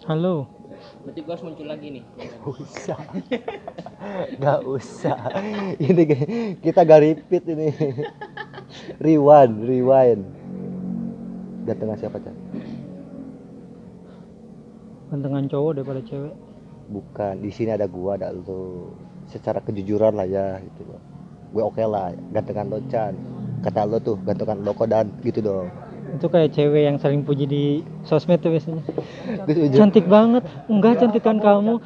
Halo. Berarti gue harus muncul lagi nih. Gak usah. Ini kita gak repeat ini. Rewind. Gantengan siapa, Chan? Gantengan cowok daripada cewek. Bukan, di sini ada gua, ada lu. Secara kejujuran lah ya gitu loh. Gue oke lah, gantengan lo, Chan. Kata lo tuh, gantengan lo Kodan gitu dong. Itu kayak cewek yang saling puji di sosmed tuh biasanya. Gue setuju. Cantik banget. Enggak, cantikan kamu,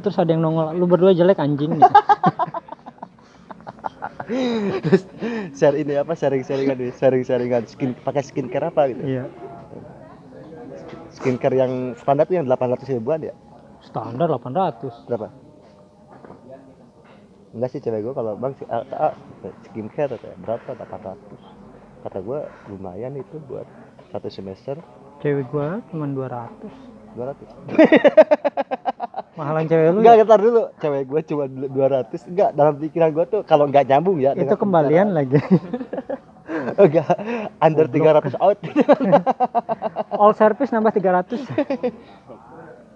terus ada yang nongol, lu berdua jelek anjing gitu. Terus sharingan pakai skincare apa gitu. Iya. Skincare yang standar tuh yang 800 ribuan ya? Standar 800. Berapa? Enggak sih, cewek gue kalau bang skincare katanya berapa, 800. Kata gue lumayan itu buat satu semester. Cewek gua cuma 200. 200. Mahalan cewek lu. Enggak, ntar dulu. Cewek gue cuma 200. Enggak, dalam pikiran gue tuh kalau enggak nyambung ya. Itu kembalian lagi. Enggak, under 300 out. All service nambah 300.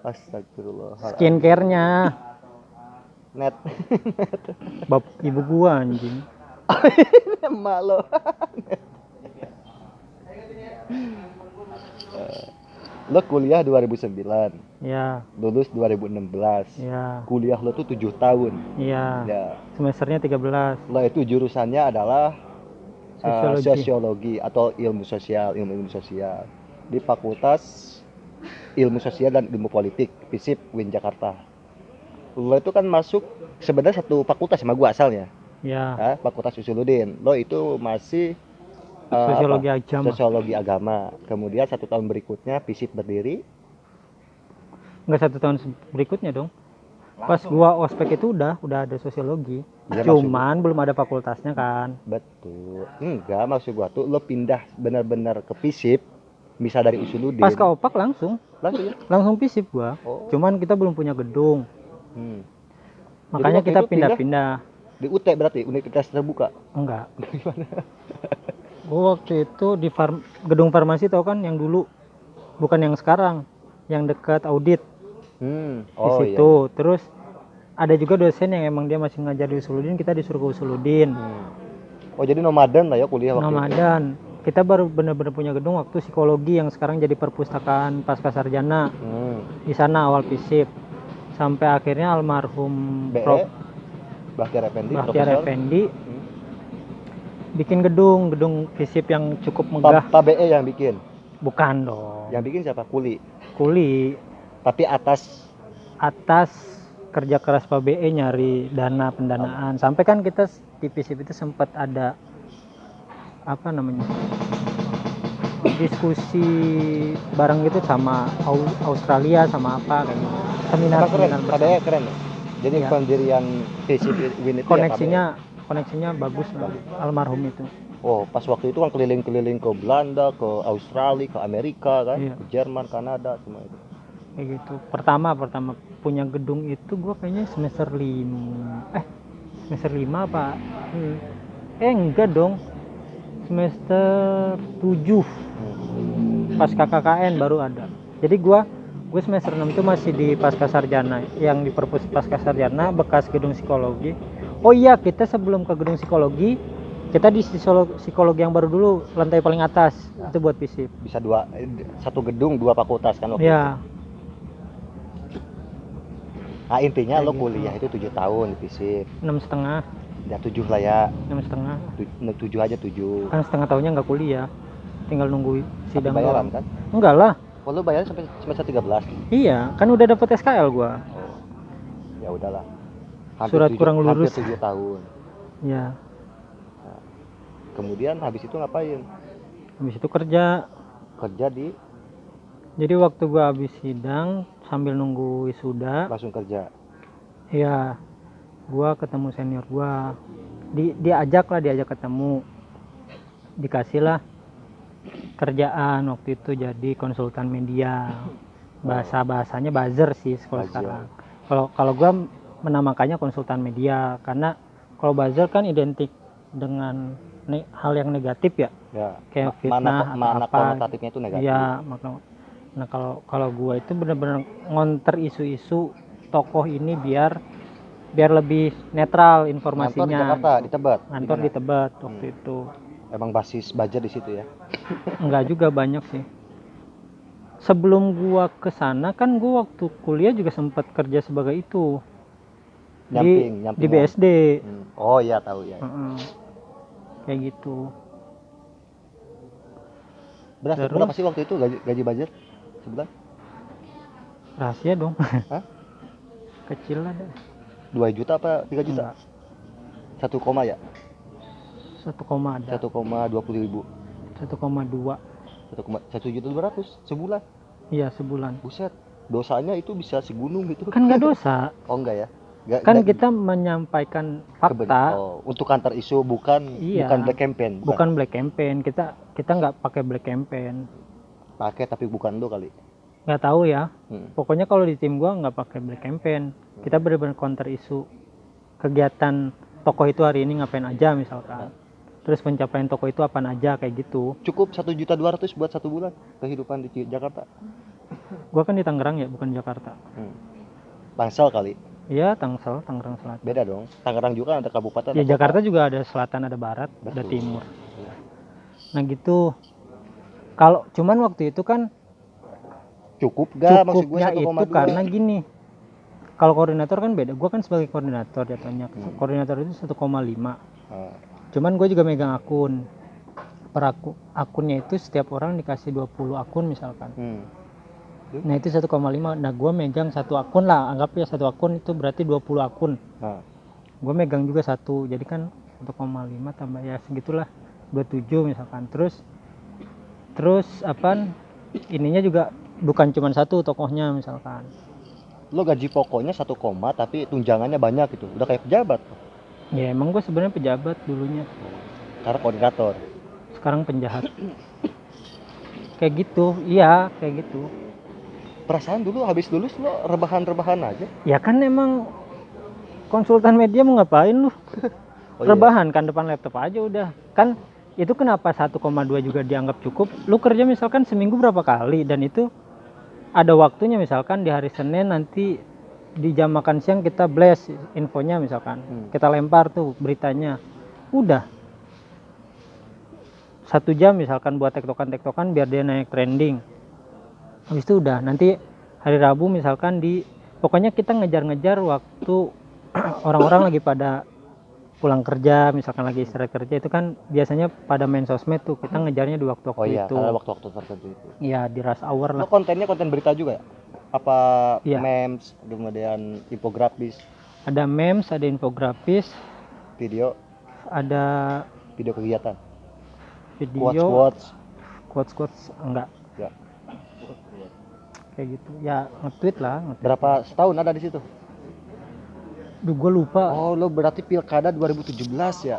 Astagfirullah. Skincare-nya Net. bab ibu gua anjing. Emak lo. Lo kuliah 2009. Ya, Lulus 2016. ya, Kuliah lo tuh 7 tahun. iya. Ya. Semesternya 13. Lo itu jurusannya adalah Sosiologi. sosiologi atau ilmu sosial di Fakultas Ilmu Sosial dan Ilmu Politik FISIP UIN Jakarta. Lo itu kan masuk sebenarnya satu fakultas sama gua asalnya. Ya, Fakultas Usuluddin. Lo itu masih sosiologi agama. Kemudian 1 tahun berikutnya FISIP berdiri. enggak 1 tahun berikutnya dong. Pas gua ospek itu udah ada sosiologi. Ya, Cuman belum ada fakultasnya kan. Betul. Enggak, maksud gua tuh lo pindah benar-benar ke FISIP, misal dari Usuluddin. Pas ke opak langsung ya? langsung FISIP gua. Oh. Cuman kita belum punya gedung. Makanya Jadi waktu kita itu pindah-pindah. Di UT berarti, Universitas Terbuka. Enggak. Gua waktu itu di gedung farmasi tau kan yang dulu, bukan yang sekarang, yang dekat audit. Di situ. Iya. Terus ada juga dosen yang emang dia masih ngajar di Usuluddin, kita disuruh ke Usuluddin. Oh, jadi nomaden lah ya kuliah waktu Nomaden. Kita baru benar-benar punya gedung waktu psikologi yang sekarang jadi perpustakaan pasca sarjana. Di sana awal FISIP. Sampai akhirnya almarhum Prof. Bahtiar Effendi bikin gedung FISIP yang cukup megah. Pak BE yang bikin? Bukan dong. Yang bikin siapa? Kuli. Tapi atas kerja keras Pak BE nyari dana pendanaan. Sampai kan kita di FISIP itu sempat ada diskusi bareng gitu sama Australia sama apa kayak gitu. Seminar keren ya. Jadi ya. pendirian FISIP UIN itu koneksinya bagus lah, almarhum itu. Oh, pas waktu itu kan keliling-keliling ke Belanda, ke Australia, ke Amerika kan, Iya. ke Jerman, Kanada, semua itu. Kayak gitu. Pertama punya gedung itu gua kayaknya semester 5 apa? Enggak dong. Semester 7. Pas KKKN baru ada. Jadi gue semester 6 itu masih di pasca sarjana, yang di perpus pasca sarjana bekas gedung psikologi. Oh iya, kita sebelum ke gedung psikologi kita di psikologi yang baru dulu, lantai paling atas. Itu buat FISIP. Bisa satu gedung 2 fakultas kan waktu ya. itu. Nah, intinya lo kuliah itu 7 tahun di FISIP. 6,5. Ya 7 lah ya. 6,5. 7 aja 7. Kan setengah tahunnya nggak kuliah. Tinggal nunggu sidang bayaran doang. Kan? Enggak lah. Oh, lo bayar sampai semester 13. Iya, kan udah dapet SKL gua. Oh. Ya udahlah. Surat kurang lulus. Hampir 7 tahun. Iya. Nah, kemudian habis itu ngapain? Habis itu kerja di. Jadi waktu gua habis sidang sambil nunggu wisuda Langsung kerja. Iya. Gua ketemu senior gua. Diajak ketemu. Dikasih lah kerjaan waktu itu jadi konsultan media. Bahasanya buzzer sih kalau sekarang. Kalau gua menamakannya konsultan media karena kalau buzzer kan identik dengan hal yang negatif ya, Ya. kayak Mana fitnah mana atau apa. konotatifnya itu negatif. Iya, nah kalau gua itu bener-bener ngonter isu-isu tokoh ini biar lebih netral Ngantor di informasinya. Jakarta, di Tebet. Ngantor Gimana? di Tebet waktu itu. Emang basis Bajar di situ ya. Enggak juga, banyak sih. Sebelum gua kesana kan gua waktu kuliah juga sempat kerja sebagai itu di Nyampingan. BSD. Oh iya tahu ya. Heeh. Kayak gitu. Berapa Terus sih waktu itu gaji Bajar sebulan? rahasia dong. Hah? Kecil lah deh. 2 juta apa 3 juta? Enggak, 1 koma ya? 1, ada 1,20 ribu. 1,2. 1,1,2 juta sebulan. Iya, sebulan. Buset, dosanya itu bisa segunung gitu. Kan nggak dosa. Oh enggak ya? Kan kita menyampaikan fakta. untuk kantor isu bukan Iya. bukan black campaign. Bukan black campaign. Kita nggak pakai black campaign. Pakai tapi bukan lo kali. Nggak tahu ya. Hmm. Pokoknya kalau di tim gua nggak pakai black campaign. Kita benar-benar counter isu kegiatan tokoh itu hari ini ngapain aja misalkan. Terus pencapaian tokoh itu apaan aja kayak gitu. Cukup 1,2 juta buat 1 bulan kehidupan di Jakarta. Gua kan di Tangerang ya, bukan Jakarta. Tangsel kali. Iya, Tangsel, Tangerang Selatan. Beda dong. Tangerang juga ada kabupaten. Ya ada Jakarta kota. juga ada selatan, ada barat, ada Betul. timur. Iya. Nah gitu. Kalau cuman waktu itu kan Cukup gak maksud gue cukupnya 1,2? itu karena gini. Kalau koordinator kan beda. Gua kan sebagai koordinator jatuhnya. Koordinator itu 1,5. Cuman gue juga megang akun. Akunnya itu setiap orang dikasih 20 akun misalkan. Nah itu 1,5. Nah gue megang satu akun lah. Anggap ya satu akun itu berarti 20 akun. Gue megang juga satu. Jadi kan 1,5 tambah ya segitulah 27 misalkan. Terus apaan? Ininya juga bukan cuma satu tokohnya misalkan. Lo gaji pokoknya 1 koma tapi tunjangannya banyak gitu. Udah kayak pejabat. Ya emang gue sebenarnya pejabat dulunya. Karena koordinator. Sekarang penjahat. Kayak gitu. Iya kayak gitu. Perasaan dulu habis lulus lo rebahan-rebahan aja. Ya kan emang konsultan media mau ngapain lu? Oh, iya. Rebahan kan depan laptop aja udah. Kan itu kenapa 1,2 juga dianggap cukup? Lu kerja misalkan seminggu berapa kali dan itu ada waktunya misalkan di hari Senin nanti di jam makan siang kita blast infonya misalkan. Kita lempar tuh beritanya. Udah. 1 jam misalkan buat tektokan biar dia naik trending. Habis itu udah, nanti hari Rabu misalkan pokoknya kita ngejar-ngejar waktu orang-orang lagi pada pulang kerja, misalkan lagi istirahat kerja itu kan biasanya pada main sosmed tuh, kita ngejarnya di waktu-waktu Oh iya, itu. karena waktu-waktu tertentu itu. Iya, di rush hour lah. Lo kontennya konten berita juga ya? Apa Iya. memes, kemudian infografis, Ada memes, ada infografis, video kegiatan, video, quotes. enggak. Ya. Kayak gitu. Ya, nge-tweet lah. Berapa setahun ada di situ? Duh, gue lupa. Oh, lo berarti pilkada 2017 ya?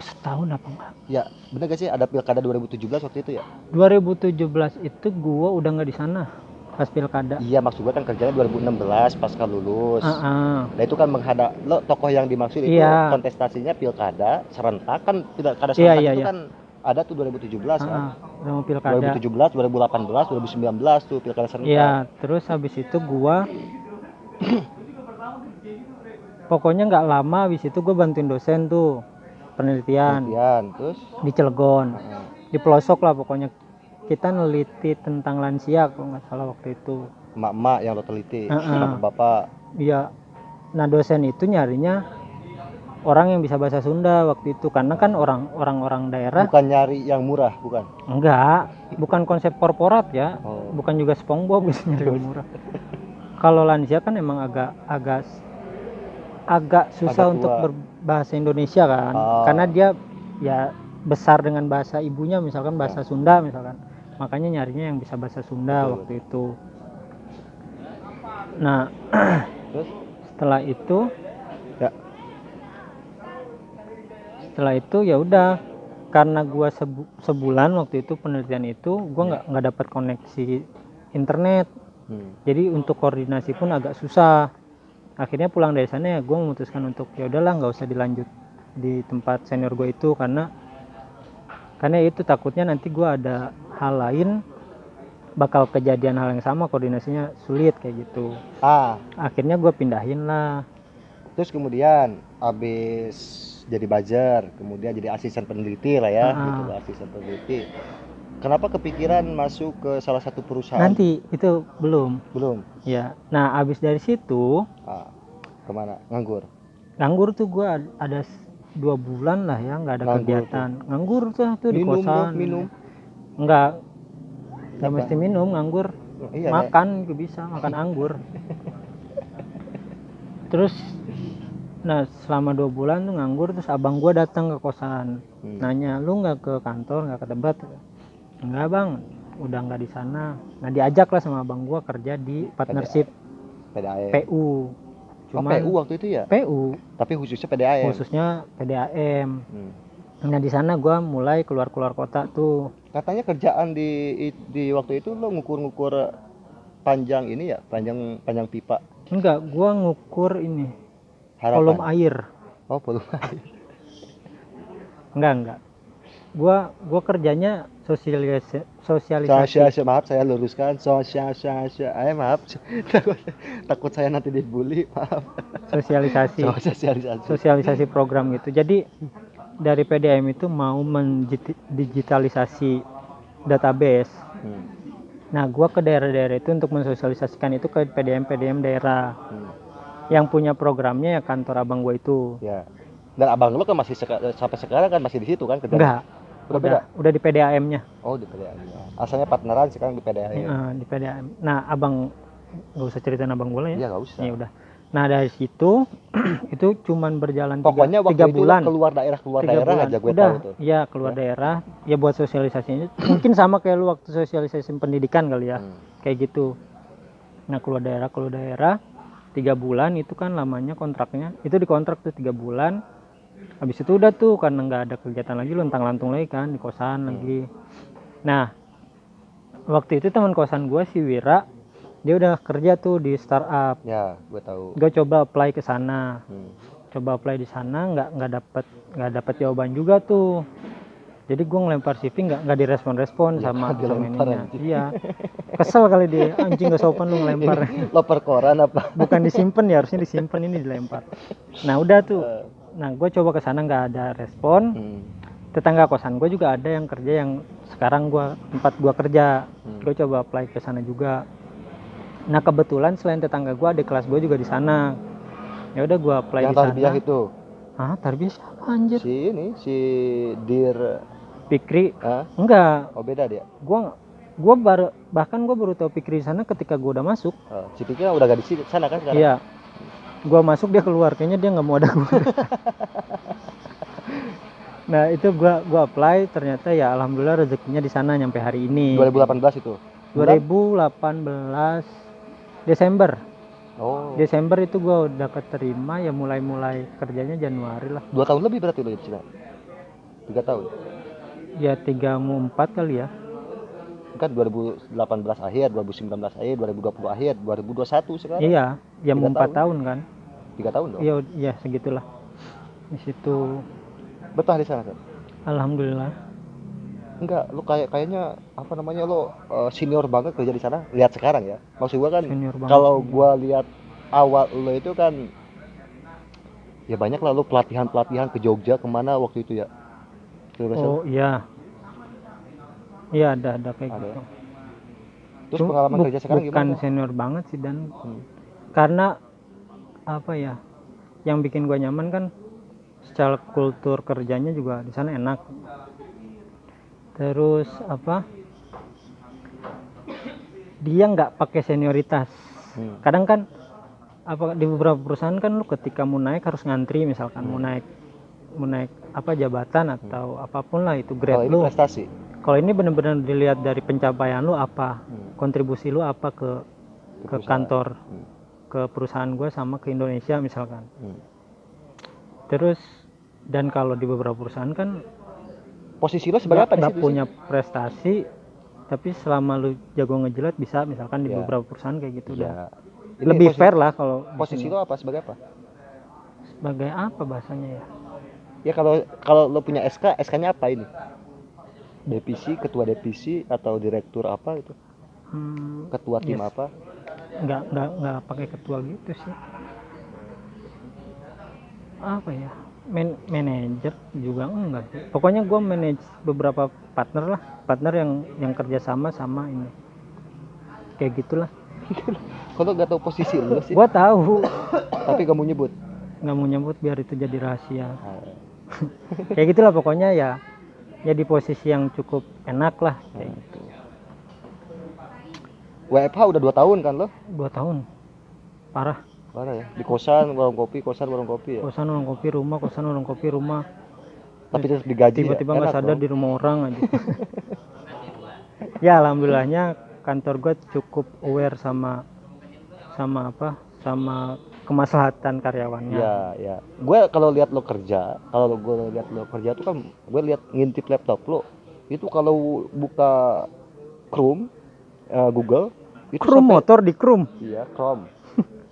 Setahun apa enggak? Ya, bener gak sih ada pilkada 2017 waktu itu ya? 2017 itu gua udah nggak di sana pas pilkada. Iya, maksud gua kan kerjanya 2016 pasca lulus. Nah, itu kan menghadap lo tokoh yang dimaksud itu kontestasinya pilkada serentak kan, pilkada serentak itu kan ada tuh 2017 kan. Udah mau pilkada. 2017, 2018, 2019 tuh pilkada serentak. Iya, terus habis itu gua pokoknya nggak lama habis itu gua bantuin dosen tuh penelitian terus di Cilegon. Di pelosok lah pokoknya. Kita neliti tentang lansia kalau nggak salah waktu itu. Emak-emak yang lo teliti, bapak-bapak. Iya. Nah, dosen itu nyarinya orang yang bisa bahasa Sunda waktu itu karena kan orang-orang daerah. Bukan nyari yang murah, bukan? Enggak, bukan konsep korporat ya. Bukan juga SpongeBob bisa nyari yang murah. Kalau lansia kan emang agak susah untuk berbahasa Indonesia kan. Karena dia ya besar dengan bahasa ibunya misalkan bahasa Sunda misalkan. Makanya nyarinya yang bisa bahasa Sunda waktu itu. Nah, terus setelah itu ya udah, karena gua sebulan waktu itu penelitian itu gua nggak dapat koneksi internet. Jadi untuk koordinasi pun agak susah. Akhirnya pulang dari sana ya gua memutuskan untuk ya udahlah nggak usah dilanjut di tempat senior gue itu karena itu takutnya nanti gue ada hal lain bakal kejadian hal yang sama, koordinasinya sulit kayak gitu. Akhirnya gue pindahin lah. Terus kemudian habis jadi buzzer, kemudian jadi asisten peneliti lah ya, gitu loh, asisten peneliti. Kenapa kepikiran masuk ke salah satu perusahaan? Nanti itu belum. Ya. Nah, abis dari situ kemana? Nganggur tuh gue ada 2 bulan lah ya, nggak ada kegiatan. Nganggur tuh di minum kosan. minum. Nggak mesti minum, nganggur. Iya, makan juga bisa, makan anggur. Terus nah selama 2 bulan tuh nganggur, terus abang gue datang ke kosan. Nanya, lu nggak ke kantor, nggak ke tempat? Enggak bang, udah nggak di sana. Nah diajak lah sama abang gue kerja di partnership PU. Cuman PU waktu itu ya? PU. Tapi khususnya PDAM. Nah di sana gue mulai keluar kota tuh. Katanya kerjaan di waktu itu lo ngukur panjang ini ya, panjang pipa. Enggak, gue ngukur ini. Harapan. Volume air. Oh, volume air. Enggak. Gua kerjanya sosialisasi. Maaf saya luruskan. Maaf. Takut saya nanti dibully, maaf. Sosialisasi program gitu. Jadi dari PDM itu mau mendigitalisasi database. Nah, gua ke daerah-daerah itu untuk mensosialisasikan itu ke PDM daerah. Yang punya programnya ya kantor abang gue itu. Ya. Dan abang lo kan masih sampai sekarang kan masih di situ kan kerjanya? Enggak. Udah di PDAM-nya. Oh, di PDAM-nya. Asalnya partneran, sekarang di PDAM. Di PDAM. Nah, abang enggak usah ceritain abang gue lah ya. Iya, enggak usah. Ya udah. Nah, dari situ itu cuman berjalan pokoknya 3 bulan. Keluar daerah aja gue tahu tuh. Iya, keluar daerah. Ya buat sosialisasinya. Mungkin sama kayak lu waktu sosialisasi pendidikan kali ya. Kayak gitu. Nah, keluar daerah 3 bulan itu kan lamanya kontraknya. Itu dikontrak tuh 3 bulan. Habis itu udah tuh karena nggak ada kegiatan lagi, lontang-lantung lagi kan di kosan lagi. Nah, waktu itu teman kosan gue si Wira, dia udah kerja tuh di startup. Ya, gue tahu. Gue coba apply ke sana. Coba apply di sana nggak dapet jawaban juga tuh. Jadi gue ngelempar CV nggak direspon sama ininya. Iya. Kesel kali dia, anjing nggak sopan lu ngelempar. Loper koran apa? Bukan disimpan ya, harusnya disimpan, ini dilempar. Nah udah tuh. Nah gue coba ke sana nggak ada respon. Tetangga kosan gue juga ada yang kerja yang sekarang tempat gue kerja. Gue coba apply ke sana juga. Nah kebetulan selain tetangga gue, adik kelas gue juga di sana. Ya udah gue apply di sana. Yang tarbiyah itu? Tarbiyah siapa anjir? Si Dir Fikri? Enggak. Oh beda dia. Gue baru tahu Fikri di sana ketika gue udah masuk. Si Fikri udah gak di sana kan sekarang? Iya. Gue masuk dia keluar, kayaknya dia nggak mau ada gue. Nah itu gue apply, ternyata ya alhamdulillah rezekinya di sana nyampe hari ini. 2018 itu? 2018 Desember. Oh. Desember itu gue udah keterima, ya mulai kerjanya Januari lah. 2 tahun lebih berarti lo di sana? 3 tahun? Ya 3-4 kali ya. Kan 2018 akhir, 2019 akhir, 2020 akhir, 2021 sekarang. Iya, ya mau 4 tahun kan. 3 tahun dong? Iya segitulah. Di situ betah di sana kan? Alhamdulillah. Enggak, lu kayaknya apa namanya lo senior banget kerja di sana. Lihat sekarang ya. Maksud gua kan kalau gua lihat awal lo itu kan ya banyak lah lo pelatihan ke Jogja kemana waktu itu ya. Oh iya. Iya ada kayak gitu. Ya? Terus pengalaman kerja sekarang bukan gimana? Senior banget sih dan karena apa ya, yang bikin gua nyaman kan secara kultur kerjanya juga di sana enak. Terus apa? Dia nggak pakai senioritas. Kadang kan di beberapa perusahaan kan lu ketika mau naik harus ngantri, misalkan mau naik apa jabatan atau apapun lah itu grade lu. Prestasi. Kalau ini benar-benar dilihat dari pencapaian lu apa, kontribusi lu apa ke kantor, ke perusahaan gue sama ke Indonesia misalkan. Terus dan kalau di beberapa perusahaan kan posisi lu sebagai apa? Nggak punya prestasi, tapi selama lu jago ngejilat bisa, misalkan di beberapa perusahaan kayak gitu. Ya. Lebih fair lah kalau posisi lu apa, sebagai apa? Sebagai apa bahasanya ya? Ya kalau lo punya SK-nya apa ini? Divisi, ketua divisi atau direktur apa itu? Ketua tim Yes. apa? Nggak pakai ketua gitu sih. Apa ya? Manajer juga enggak sih. Pokoknya gue manage beberapa partner lah, partner yang kerja sama ini. Kayak gitulah. Kalau nggak tahu posisi lo sih, Gue tahu, tapi kamu nyebut. nggak mau nyebut biar itu jadi rahasia. Nah, Kayak gitulah pokoknya ya di posisi yang cukup enak lah kayak gitu. WFH udah 2 tahun kan lo? 2 tahun parah. Mana ya? Di kosan, warung kopi ya. Kosan warung kopi rumah Tapi tetap digaji tiba-tiba ya. nggak Enak sadar dong. di rumah orang aja. Ya alhamdulillahnya kantor gue cukup aware sama kemaslahatan karyawannya. Ya. Gue kalau lihat lo kerja tuh kan gue lihat ngintip laptop lo. Itu kalau buka Chrome, Google, itu Krum sampai motor di krum. iya, Chrome.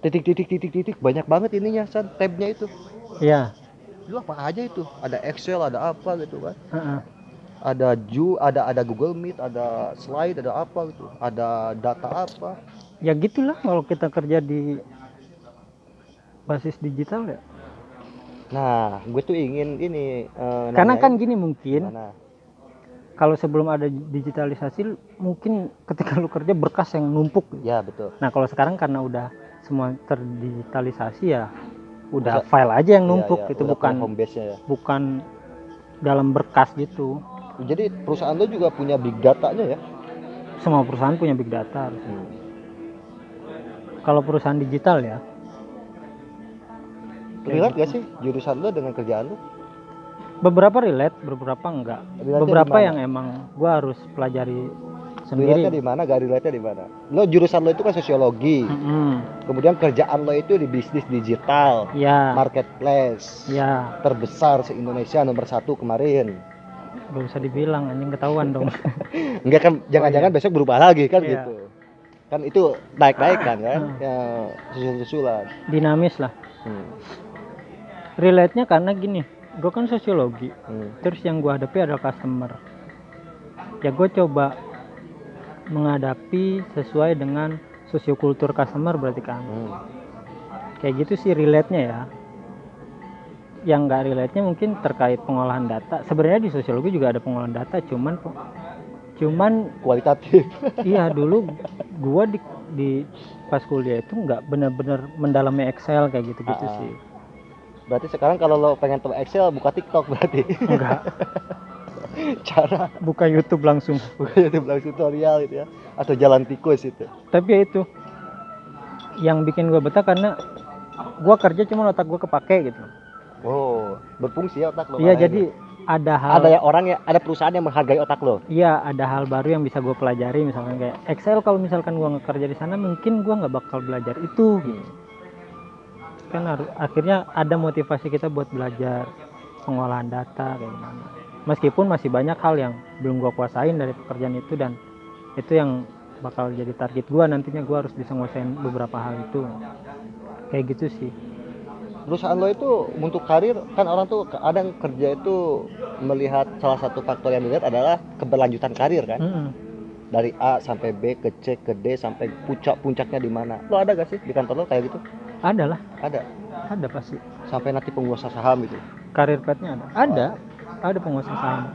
Titik banyak banget ininya, San, tabnya itu. Iya. Lu apa aja itu? Ada Excel, ada apa gitu kan? Heeh. Ada ada Google Meet, ada slide, ada apa gitu. Ada data apa? Ya gitulah kalau kita kerja di basis digital ya. Nah, gue tuh ingin ini Karena kan nanyain gini mungkin gimana? kalau sebelum ada digitalisasi mungkin ketika lu kerja berkas yang numpuk. Ya, betul. Nah kalau sekarang karena udah semua terdigitalisasi ya udah Bisa- file aja yang numpuk Iya, itu udah bukan punya home base-nya ya. bukan dalam berkas gitu. Jadi perusahaan lo juga punya big data-nya ya? Semua perusahaan punya big data. Kalau perusahaan digital ya Relate gak sih jurusan lo dengan kerjaan lo? beberapa relate, beberapa enggak. Relate-nya Beberapa di mana? yang emang gua harus pelajari sendiri. Relate-nya di mana? Gak relate-nya di mana? Lo jurusan lo itu kan sosiologi. Kemudian kerjaan lo itu di bisnis digital, Ya, marketplace ya, terbesar se-Indonesia nomor 1 kemarin. gak usah dibilang anjing ketahuan dong. Enggak kan, jangan-jangan besok berubah lagi kan Iya. gitu. Kan itu naik-naik kan ya, susul-susulan. Dinamis lah. Relate-nya karena gini, gue kan sosiologi. Terus yang gue hadapi adalah customer. Ya gue coba menghadapi sesuai dengan sosiokultur customer berarti kan. Kayak gitu sih relate-nya ya. Yang nggak relate-nya mungkin terkait pengolahan data. Sebenarnya di sosiologi juga ada pengolahan data, cuman Kualitatif. iya dulu gua di pas kuliah itu nggak benar-benar mendalami Excel kayak gitu-gitu sih. Berarti sekarang kalau lo pengen tahu Excel buka TikTok berarti. Enggak, Cara buka YouTube langsung. buka YouTube langsung tutorial gitu ya, atau jalan tikus itu. Tapi ya itu yang bikin gua betah karena gua kerja cuma otak gua kepake gitu. Oh, berfungsi ya otak lo. Iya, makanya jadi gitu. Ada perusahaan yang menghargai otak lo. iya ada hal baru yang bisa gue pelajari, misalkan kayak Excel. Kalau misalkan gue nggak kerja di sana mungkin gue nggak bakal belajar itu gitu. Kan akhirnya ada motivasi kita buat belajar pengolahan data kayak gimana, meskipun masih banyak hal yang belum gue kuasain dari pekerjaan itu, dan itu yang bakal jadi target gue nantinya. Gue harus bisa nguasain beberapa hal itu kayak gitu sih. Perusahaan lo itu untuk karir kan, orang tuh kadang kerja itu melihat salah satu faktor yang dilihat adalah keberlanjutan karir kan. Dari A sampai B ke C ke D sampai puncaknya di mana. Lo ada gak sih di kantor lo kayak gitu? Ada lah, Ada pasti. sampai nanti penguasa saham gitu. Karir pathnya ada penguasa saham.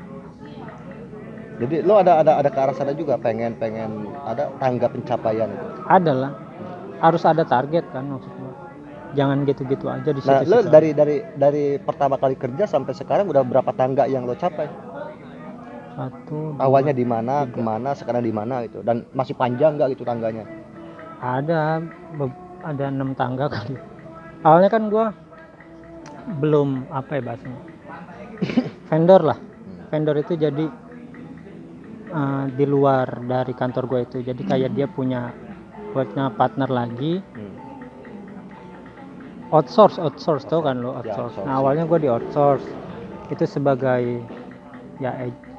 Jadi lo ada ke arah sana juga, pengen ada tangga pencapaian itu. Ada lah, harus ada target kan maksudnya. Jangan gitu-gitu aja di Nah, situ-situ. lo dari pertama kali kerja sampai sekarang udah berapa tangga yang lo capai? 1, 2, Awalnya di mana, 3. kemana, sekarang di mana gitu, dan masih panjang nggak gitu tangganya? Ada 6 tangga kali. Awalnya kan gua belum apa ya bahasanya, vendor lah. Vendor itu jadi di luar dari kantor gue itu, jadi kayak dia punya partner lagi. outsource tau kan lo, outsource. Nah awalnya gue di outsource itu sebagai ya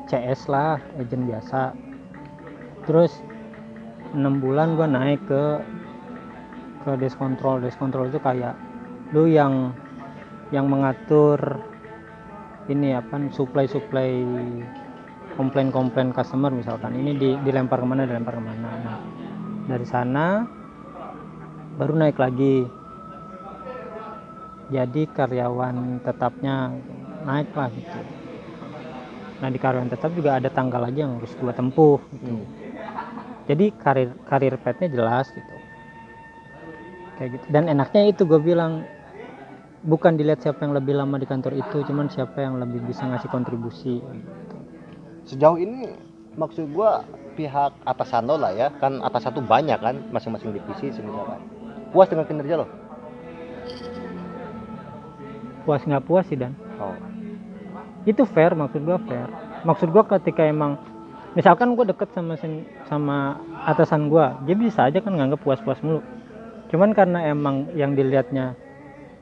CS lah, agent biasa. Terus 6 bulan gue naik ke desk control. Desk control itu kayak lu yang mengatur ini apa supply komplain customer misalkan ini dilempar kemana. Nah, dari sana baru naik lagi, jadi karyawan tetapnya naik lah gitu. Nah di karyawan tetap juga ada tangga lagi yang harus gua tempuh gitu. Jadi karir path-nya jelas gitu, kayak gitu. Dan enaknya itu gue bilang, bukan dilihat siapa yang lebih lama di kantor itu, cuman siapa yang lebih bisa ngasih kontribusi gitu. Sejauh ini maksud gua pihak atasan lo lah ya, kan atasan tuh banyak kan, masing-masing divisi sebenarnya kan. Puas dengan kinerja lo? Puas nggak puas sih Dan, Oh. itu fair, maksud gua ketika emang misalkan gua deket sama atasan gua, dia bisa aja kan nganggap puas mulu, cuman karena emang yang dilihatnya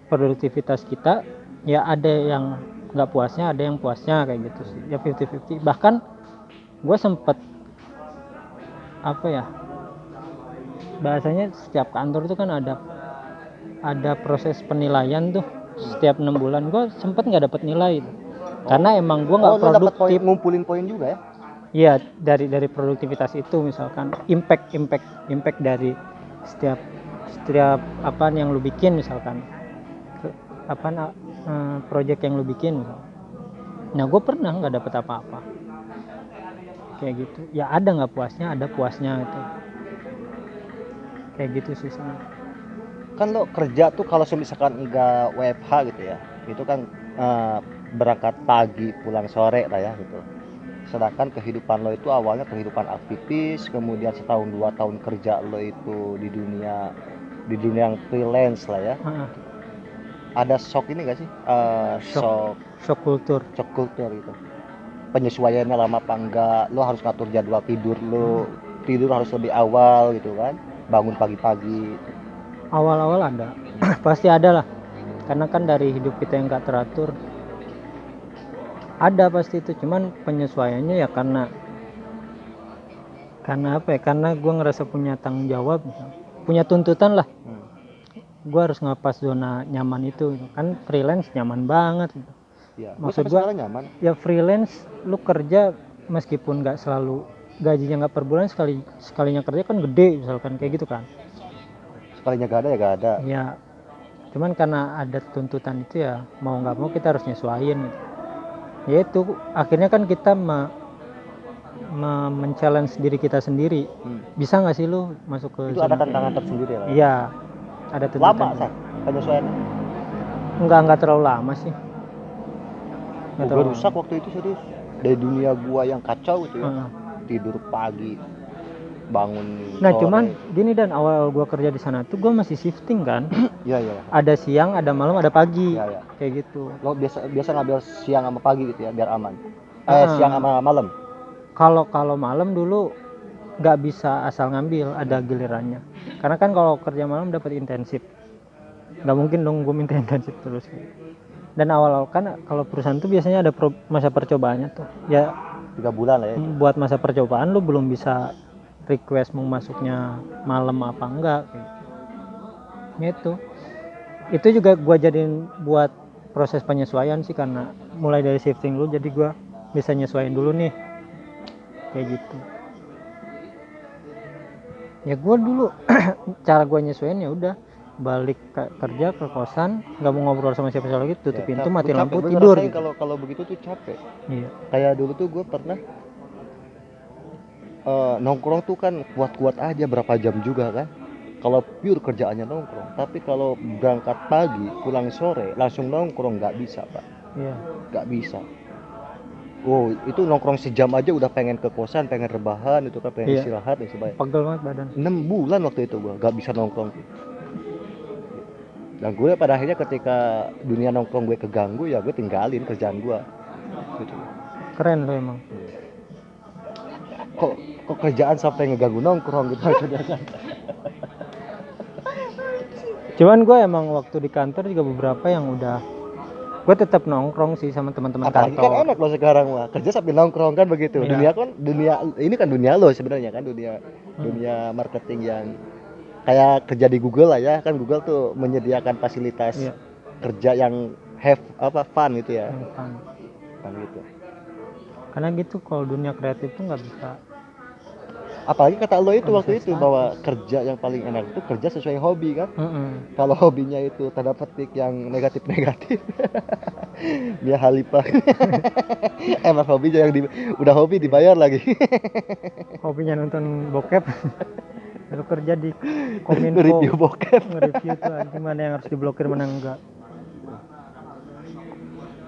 produktivitas kita, ya ada yang nggak puasnya, ada yang puasnya, kayak gitu sih, ya 50-50. Bahkan gue sempet apa ya bahasanya, setiap kantor itu kan ada proses penilaian tuh setiap 6 bulan. Gue sempet nggak dapet nilai karena emang gue nggak lo dapat produktif. ngumpulin poin juga ya? Iya, dari produktivitas itu, misalkan impact dari setiap apa yang lu bikin, misalkan project yang lu bikin. Nah gue pernah nggak dapet apa-apa kayak gitu, ya ada nggak puasnya, ada puasnya gitu, kayak gitu sih sama. Kan lo kerja tuh kalau misalkan enggak WFH gitu ya, itu kan berangkat pagi pulang sore lah ya gitu. Sedangkan kehidupan lo itu awalnya kehidupan aktivis, kemudian setahun 2 tahun kerja lo itu di dunia yang freelance lah ya. Ada shock ini gak sih? Shock kultur Gitu. Penyesuaiannya lama apa enggak? Lo harus ngatur jadwal tidur lo, tidur harus lebih awal gitu kan, bangun pagi-pagi. Awal-awal ada pasti ada lah, karena kan dari hidup kita yang gak teratur, ada pasti itu. Cuman penyesuaiannya ya karena apa ya, karena gue ngerasa punya tanggung jawab, punya tuntutan lah. Gue harus ngapas zona nyaman itu kan, freelance nyaman banget gitu. Ya, maksud gue nyaman. Ya freelance lu kerja meskipun nggak selalu gajinya nggak per bulan, sekalinya kerja kan gede misalkan, kayak gitu kan. Sekalinya gak ada ya gak ada. Ya cuman karena ada tuntutan itu, ya mau nggak mau kita harus nyesuaiin gitu. Ya itu akhirnya kan kita men-challenge diri kita sendiri. Bisa nggak sih lu masuk ke itu ada tantangan tersendiri ya? Iya, ada tuntutan. Lama sih penyesuaiannya? Enggak terlalu lama sih. Gue rusak waktu itu serius, dari dunia gua yang kacau gitu ya. Tidur pagi, bangun Nah sore. cuman gini, Dan, awal gua kerja di sana tuh gua masih shifting kan. Iya. Ada siang, ada malam, ada pagi. Iya. Kayak gitu. Lo biasa ngambil siang sama pagi gitu ya biar aman. Siang sama malam. Kalau malam dulu nggak bisa asal ngambil, ada gilirannya. Karena kan kalau kerja malam dapat intensif, nggak mungkin dong gue minta intensif terus. Dan awal-awal kan kalau perusahaan tuh biasanya ada masa percobaannya tuh, ya 3 bulan lah ya. Buat masa percobaan lu belum bisa request mau masuknya malam apa enggak gitu. Itu juga gue jadiin buat proses penyesuaian sih, karena mulai dari shifting lu, jadi gue bisa nyesuaiin dulu nih kayak gitu. Ya gue dulu cara gue nyesuaiin ya udah balik kerja ke kosan, nggak mau ngobrol sama siapa lagi, tutup pintu, mati lampu, tidur gitu. Kalau begitu tuh capek. Iya. Kayak dulu tuh gue pernah nongkrong tuh kan kuat-kuat aja berapa jam juga kan, kalau pure kerjaannya nongkrong. Tapi kalau berangkat pagi pulang sore langsung nongkrong nggak bisa Pak. Iya. Nggak bisa. Oh itu nongkrong sejam aja udah pengen ke kosan, pengen rebahan itu kan, pengen istirahat dan sebagainya. Pegel banget badan. 6 bulan waktu itu gue nggak bisa nongkrong. Dan gue pada akhirnya ketika dunia nongkrong gue keganggu, ya gue tinggalin kerjaan gue gitu. Keren lo emang. Kok kerjaan sampai ngeganggu nongkrong gitu. Cuman gue emang waktu di kantor juga beberapa yang udah, gue tetap nongkrong sih sama teman-teman kantor. Kan enak lo sekarang mah kerja sambil nongkrong kan begitu. Iya. Dunia ini kan dunia lo sebenarnya kan, dunia marketing yang kayak kerja di Google lah ya kan. Google tuh menyediakan fasilitas kerja yang fun gitu ya. kan gitu. Karena gitu kalau dunia kreatif tuh nggak bisa. Apalagi kata lo itu Nggak waktu bisa itu bahwa kerja yang paling enak itu kerja sesuai hobi kan. Mm-mm. Kalau hobinya itu tanda petik yang negatif-negatif, Mia Khalifa. Emang hobinya yang udah hobi dibayar lagi. Hobinya nonton bokep. Lalu kerja di Kominfo Review bokep. nge-review tuh gimana yang harus diblokir mana enggak.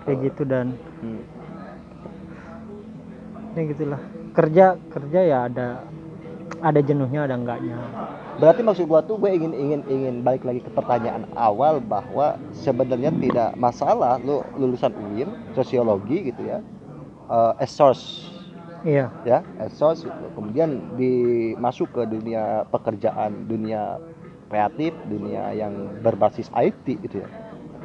Kayak gitu dan Hmm. ya gitulah. Kerja ya ada jenuhnya ada enggaknya. Berarti maksud gua tuh gue ingin balik lagi ke pertanyaan awal bahwa sebenarnya tidak masalah lo lulusan UIN sosiologi gitu ya, as source Iya. ya, as source gitu. Kemudian masuk ke dunia pekerjaan, dunia kreatif, dunia yang berbasis IT gitu ya.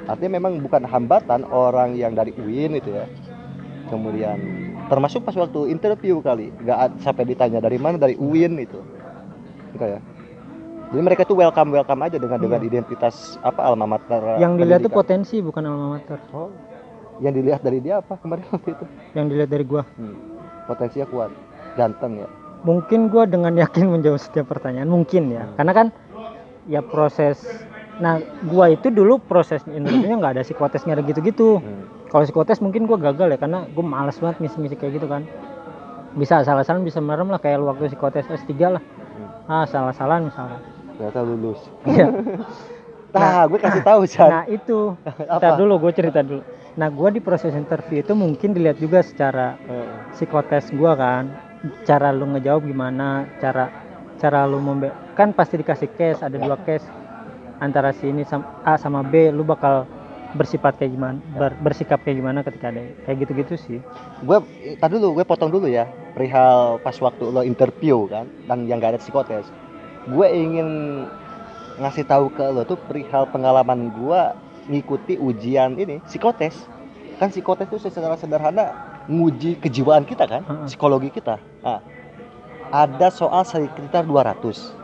Artinya memang bukan hambatan orang yang dari UIN gitu ya. Kemudian termasuk pas waktu interview kali nggak sampai ditanya dari mana, dari UIN itu gitu ya. Jadi mereka tuh welcome aja dengan identitas apa alma mater. Yang dilihat tuh pendidikan. potensi bukan alma mater. Oh, yang dilihat dari dia apa kemarin waktu itu? Yang dilihat dari gua. Potensinya kuat, ganteng ya. Mungkin gua dengan yakin menjawab setiap pertanyaan mungkin ya. Karena kan ya proses. Nah, gua itu dulu proses interviewnya nggak ada psikotes nggak ada gitu-gitu. Kalau psikotes mungkin gua gagal ya karena gua males banget ngisi-ngisi kayak gitu kan. Bisa salah-salah bisa merem lah kayak waktu psikotes S3 lah. Salah-salahan misalnya. Ternyata lulus. Iya. Nah, gue kasih tahu Chan. Nah itu, ntar dulu gue cerita dulu. Nah gue di proses interview itu mungkin dilihat juga secara psikotes gue kan, cara lu ngejawab gimana, cara lu kan pasti dikasih case, ada 2 case antara si ini A sama B, lu bakal bersikap kayak gimana ketika ada kayak gitu-gitu sih. Gue potong dulu ya, perihal pas waktu lo interview kan, dan yang gak ada psikotes. Gue ingin ngasih tahu ke lo tuh perihal pengalaman gue ngikuti ujian ini psikotes. Kan psikotes itu secara sederhana nguji kejiwaan kita kan, psikologi kita. Nah, ada soal sekitar 200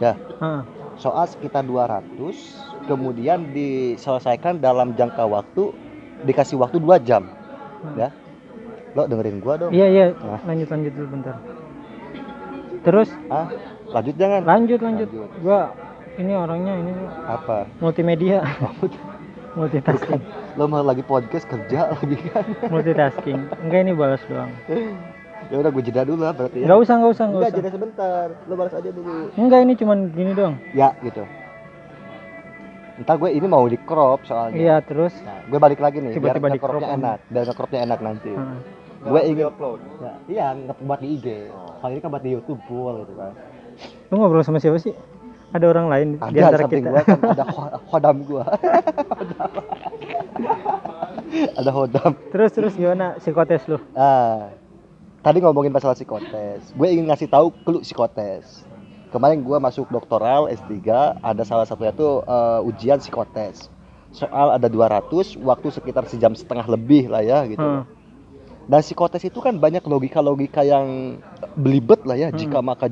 ya, soal sekitar 200, kemudian diselesaikan dalam jangka waktu, dikasih waktu 2 jam ya. Lo dengerin gua dong. Iya. Lanjut dulu bentar. Terus lanjut jangan. Lanjut. Gua ini orangnya ini Apa? multimedia. Multitasking. Lo mau lagi podcast kerja lagi kan? Multitasking. Enggak, ini balas doang. Ya udah gue jeda dulu lah berarti ya. Enggak usah. Enggak, jeda sebentar. Lo balas aja dulu. Enggak, ini cuman gini doang. Ya gitu. Entar gue ini mau di crop soalnya. Iya, terus Nah, gue balik lagi nih tiba-tiba biar di crop enak. Biar nge-cropnya enak nanti. Gue ingin upload. Ya, iya, buat di IG. Kalau ini kan buat di YouTube full gitu kan. Lu ngobrol sama siapa sih? Ada orang lain di antara kita. Gua kan ada hodam gua. Ada hodam. Terus gimana psikotes lu? Tadi ngomongin masalah psikotes. Gue ingin ngasih tahu clue psikotes. Kemarin gue masuk doktoral S3, ada salah satunya tuh ujian psikotes. Soal ada 200, waktu sekitar 1,5 jam lebih lah ya gitu. Dan psikotes itu kan banyak logika-logika yang belibet lah ya. Jika maka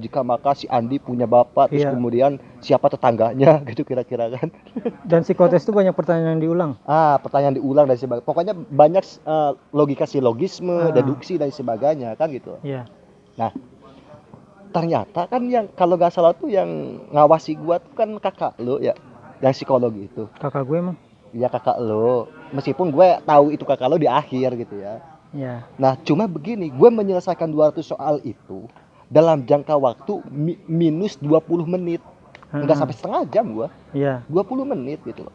si Andi punya bapak, terus kemudian siapa tetangganya gitu kira-kira kan. Dan psikotes itu banyak pertanyaan yang diulang. Pertanyaan diulang dan sebagainya. Pokoknya banyak logika silogisme, deduksi dan sebagainya kan gitu. Iya. Nah, ternyata kan yang kalau nggak salah tuh yang ngawasi gua tuh kan kakak lo ya, yang psikologi itu. Kakak gue emang? Iya, kakak lo. Meskipun gue tahu itu kakak lo di akhir gitu ya. Iya. Nah, cuma begini, gue menyelesaikan 200 soal itu dalam jangka waktu minus 20 menit. Enggak sampai setengah jam gue. Iya. 20 menit gitu loh.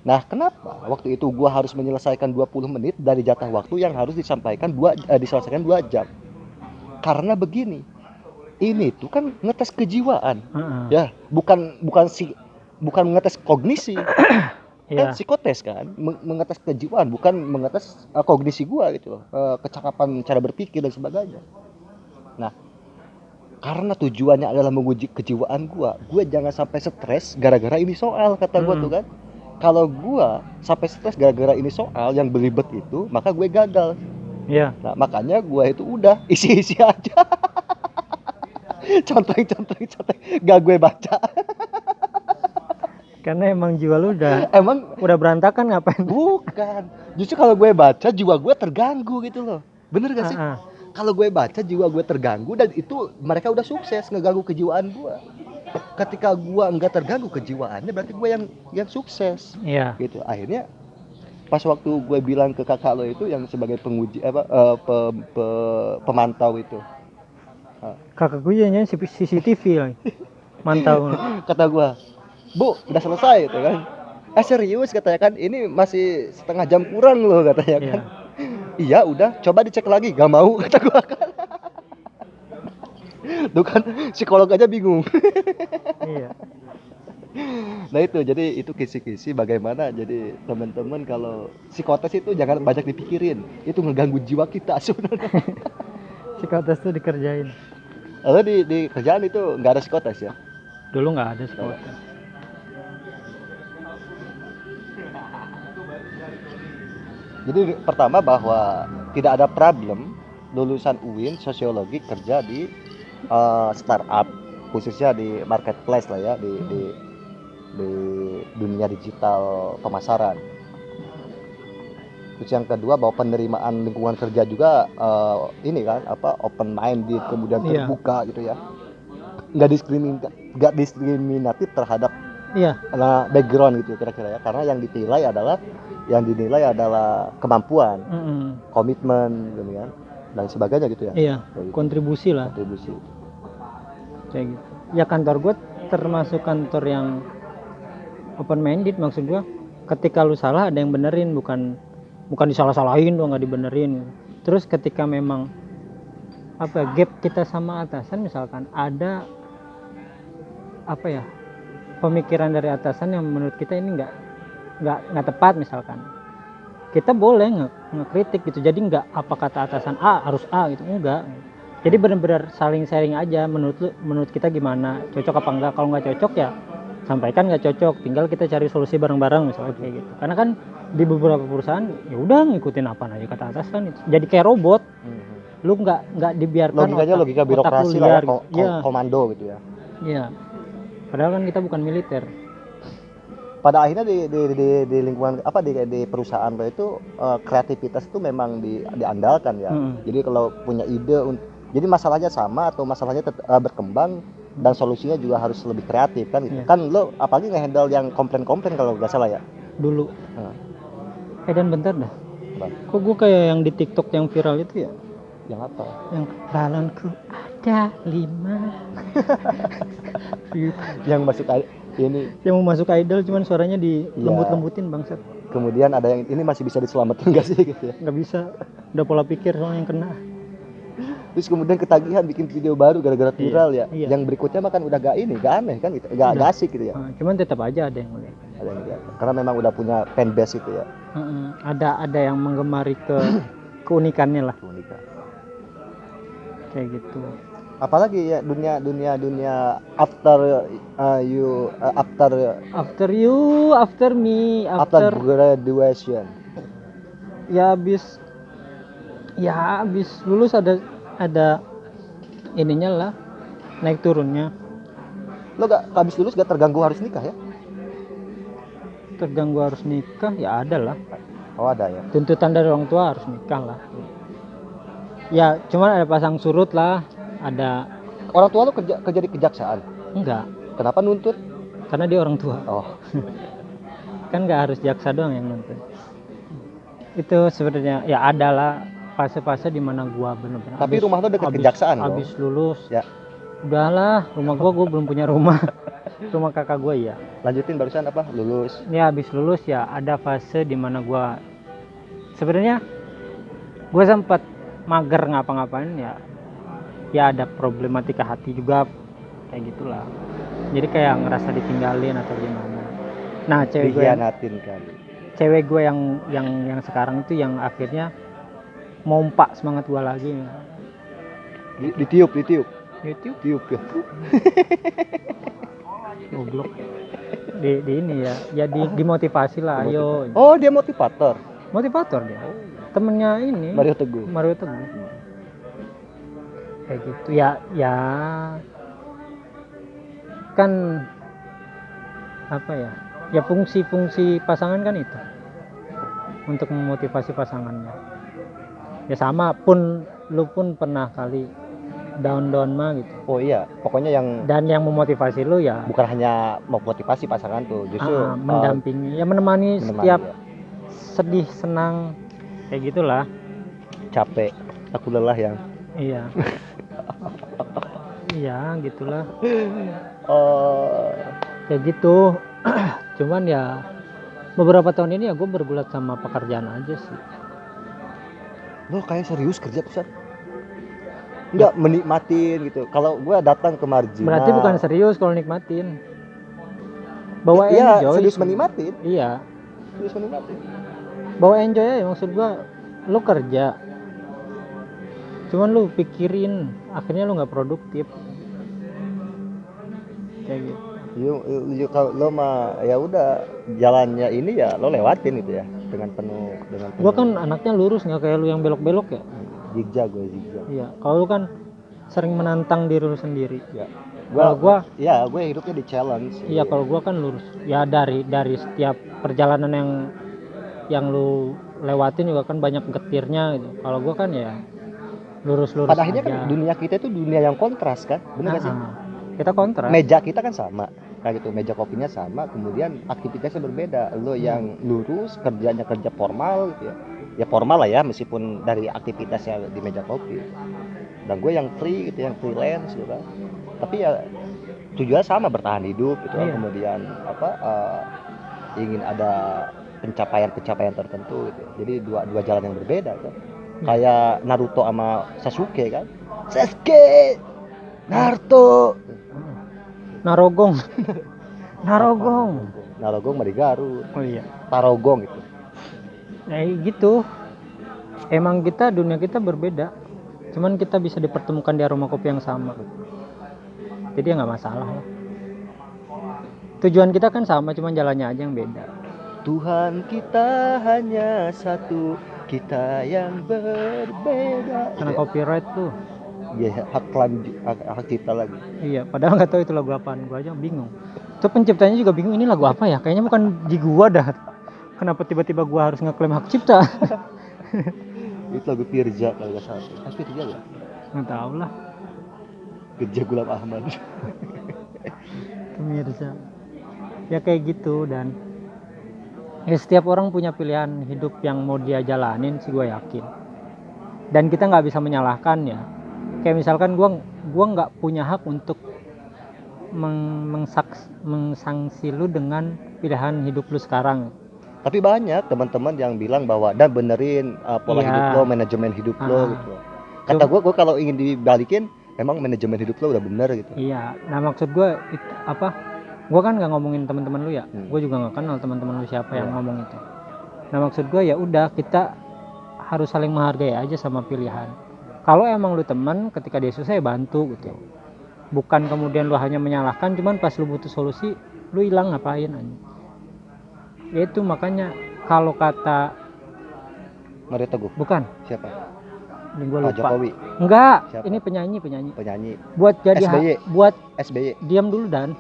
Nah, kenapa waktu itu gue harus menyelesaikan 20 menit dari jatah waktu yang harus diselesaikan 2 jam? Karena begini, ini tuh kan ngetes kejiwaan. Ya, bukan mengetes kognisi. Kan psikotes kan mengetes kejiwaan, bukan mengetes kognisi gua gitu loh, kecakapan cara berpikir dan sebagainya. Nah, karena tujuannya adalah menguji kejiwaan gua jangan sampai stres gara-gara ini soal, kata gua tuh kan. Kalau gua sampai stres gara-gara ini soal yang belibet itu, maka gue gagal. Iya. Nah, makanya gua itu udah isi aja. Contoh, gak gue baca. Karena emang jiwa lu udah berantakan ngapain? Bukan. Justru kalau gue baca jiwa gue terganggu gitu loh. Bener gak sih? Ah, ah. Kalau gue baca jiwa gue terganggu dan itu mereka udah sukses ngeganggu kejiwaan gue. Ketika gue nggak terganggu kejiwaannya berarti gue yang sukses. Iya. Gitu. Akhirnya pas waktu gue bilang ke kakak lo itu yang sebagai penguji pemantau itu. Kakak gue jadinya CCTV lagi. Mantau. Kata gue, "Bu, udah selesai," gitu kan. Serius katanya kan, ini masih setengah jam kurang loh katanya Iya. kan. Iya udah, coba dicek lagi, gak mau kata gua kan. Tuh kan psikolog aja bingung. Iya. Nah itu, jadi itu kisi-kisi bagaimana jadi teman-teman kalau psikotes itu jangan banyak dipikirin, itu ngeganggu jiwa kita sebenarnya. Psikotes tuh dikerjain. Lalu di kerjaan itu nggak ada psikotes ya? Dulu nggak ada psikotes. Jadi pertama bahwa tidak ada problem lulusan UIN sosiologi kerja di startup, khususnya di marketplace lah ya, di dunia digital pemasaran. Terus yang kedua bahwa penerimaan lingkungan kerja juga ini kan apa open minded, kemudian Iya. terbuka gitu ya, nggak diskriminatif terhadap Iya. background gitu kira-kira ya, karena yang dinilai adalah kemampuan, komitmen gitu kan dan sebagainya gitu ya. Iya. Kayak gitu. Kontribusi lah. Kontribusi. Kayak gitu. Ya kantor gue termasuk kantor yang open minded, maksud gue ketika lu salah ada yang benerin, bukan disalah-salahin doang, nggak dibenerin. Terus ketika memang apa gap kita sama atasan, misalkan ada apa ya pemikiran dari atasan yang menurut kita ini nggak tepat, misalkan kita boleh ngekritik gitu. Jadi nggak apa kata atasan A harus A gitu, enggak. Jadi benar-benar saling sharing aja, menurut kita gimana, cocok apa enggak. Kalau nggak cocok ya sampaikan nggak cocok, tinggal kita cari solusi bareng-bareng misalnya kayak gitu. Karena kan di beberapa perusahaan ya udah ngikutin apa aja kata atasan itu. Jadi kayak robot. Lu nggak dibiarkan Logika birokrasi otak lah ya, liar gitu. komando gitu ya. Iya. Padahal kan kita bukan militer. Pada akhirnya di lingkungan apa di perusahaan lo itu kreativitas itu memang diandalkan ya. Jadi kalau punya ide, jadi masalahnya sama atau masalahnya berkembang dan solusinya juga harus lebih kreatif kan gitu. Kan lo apalagi ngehandle yang komplain kalau nggak salah ya. Dulu. Dan bentar dah. Kok gue kayak yang di TikTok yang viral itu ya? Yang apa? Yang balonku ada 5. Yang masuk ini. Yang mau masuk idol cuman suaranya dilembut-lembutin bangsat. Kemudian ada yang ini masih bisa diselamatin nggak sih gitu ya? Nggak bisa. Udah pola pikir soalnya yang kena. Terus kemudian ketagihan bikin video baru gara-gara viral ya. Iya. Yang berikutnya makan udah gak aneh kan gitu. Gak asik gitu ya. Cuman tetap aja ada yang melihat. Ada yang lihat. Karena memang udah punya fanbase itu ya. Ada yang menggemari keunikannya lah. Keunikan. Kayak gitu. Apalagi ya dunia after graduation. Ya habis lulus ada ininya lah, naik turunnya. Lo habis lulus gak terganggu harus nikah ya? Terganggu harus nikah ya ada lah. Oh ada ya. Tuntutan dari orang tua harus nikah lah. Ya cuman ada pasang surut lah. Ada. Orang tua lo kerja di kejaksaan? Enggak. Kenapa nuntut? Karena dia orang tua. Oh. Kan nggak harus jaksa doang yang nuntut. Itu sebenarnya ya ada lah fase-fase di mana gua benar-benar. Tapi rumah lo dekat kejaksaan loh. Habis lulus. Ya. Udahlah, rumah gua belum punya rumah. Rumah kakak gua ya. Lanjutin barusan apa? Lulus. Ya habis lulus ya ada fase di mana gua sebenarnya gua sempat mager ngapa-ngapain ya. Ya ada problematika hati juga kayak gitulah. Jadi kayak ngerasa ditinggalin atau gimana. Nah, cewek gue yang sekarang itu yang akhirnya mompak semangat gue lagi. Ditiup. YouTube Tiup ya. goblok. Di ini ya dimotivasi lah, ayo. Oh, dia motivator Dia. Temennya ini Mario Teguh. Kayak gitu ya kan apa ya fungsi pasangan kan itu untuk memotivasi pasangannya. Ya sama pun lu pun pernah kali down mah gitu. Oh iya, pokoknya yang Dan yang memotivasi lu ya bukan hanya memotivasi pasangan tuh, justru mendampingi, ya menemani setiap ya. sedih, senang, kayak gitulah. Capek, aku lelah yang. Iya. Iya, gitulah. Kayak gitu. Cuman ya beberapa tahun ini ya gue bergulat sama pekerjaan aja sih. Lo kayak serius kerja Pusat? Enggak menikmatin gitu. Kalau gue datang ke Marjina. Berarti bukan serius kalau nikmatin. Bawa Iya, enjoy. serius menikmatin. Iya. Serius menikmatin. Bawa enjoy aja, maksud gue lu kerja. Cuman lu pikirin, akhirnya lu nggak produktif. Kayak gitu. Kalau lo mah ya udah jalannya ini ya lo lewatin gitu ya dengan penuh. Gua kan anaknya lurus, nggak kayak lu yang belok-belok ya. Zigzag. Iya, kalau lu kan sering menantang diri lu sendiri. Ya. Gue hidupnya di challenge. Iya, kalau gua kan lurus. Ya dari setiap perjalanan yang lu lewatin juga kan banyak getirnya gitu. Kalau gua kan ya lurus-lurus. Pada akhirnya kan dunia kita itu dunia yang kontras kan, benar nggak sih? Kita kontras. Meja kita kan sama, kayak gitu, meja kopinya sama, kemudian aktivitasnya berbeda. Lo yang lurus, kerjanya kerja formal gitu ya. Ya formal lah ya, meskipun dari aktivitasnya di meja kopi. Dan gue yang free gitu, yang freelance gitu kan. Tapi ya tujuan sama, bertahan hidup gitu kan. Kemudian ingin ada pencapaian tertentu gitu. Jadi dua jalan yang berbeda kan. Kayak Naruto sama Sasuke kan. Sasuke, Naruto, Narogong mah di Garut. Oh iya, Tarogong gitu. Nah gitu. Emang dunia kita berbeda. Cuman kita bisa dipertemukan di aroma kopi yang sama. Jadi ya nggak masalah lah. Tujuan kita kan sama, cuman jalannya aja yang beda. Tuhan kita hanya satu, kita yang berbeda. Karena copyright tuh. Iya, hak cipta lagi. Iya, padahal nggak tahu itu lagu apaan, gua aja bingung. Itu penciptanya juga bingung, ini lagu apa ya? Kayaknya bukan di gua dah. Kenapa tiba-tiba gua harus ngeklaim hak cipta? Itu lagu Firja kalau nggak salah. Firja ya? Nggak tahu lah. Firja Gulam Ahmad. Pemirsa. Ya kayak gitu, dan ya setiap orang punya pilihan hidup yang mau dia jalanin sih, gue yakin. Dan kita nggak bisa menyalahkan ya. Kayak misalkan gua nggak punya hak untuk mengsanksi lu dengan pilihan hidup lu sekarang. Tapi banyak teman-teman yang bilang bahwa dan benerin pola hidup lo, manajemen hidup lo gitu. Kata gue kalau ingin dibalikin, memang manajemen hidup lo udah bener gitu. Iya, nah maksud gue gue kan nggak ngomongin teman-teman lu ya, gue juga nggak kenal teman-teman lu siapa yang ngomong itu. Nah maksud gue ya udah, kita harus saling menghargai aja sama pilihan. Kalau emang lu teman, ketika dia susah ya bantu gitu. Bukan kemudian lu hanya menyalahkan, cuman pas lu butuh solusi lu hilang ngapain aja. Ya itu makanya kalau kata Mario Teguh. Bukan. Siapa? Ini gue lupa. Jokowi. Enggak, siapa? Ini penyanyi. Buat jadi buat SBY. Diam dulu Dan.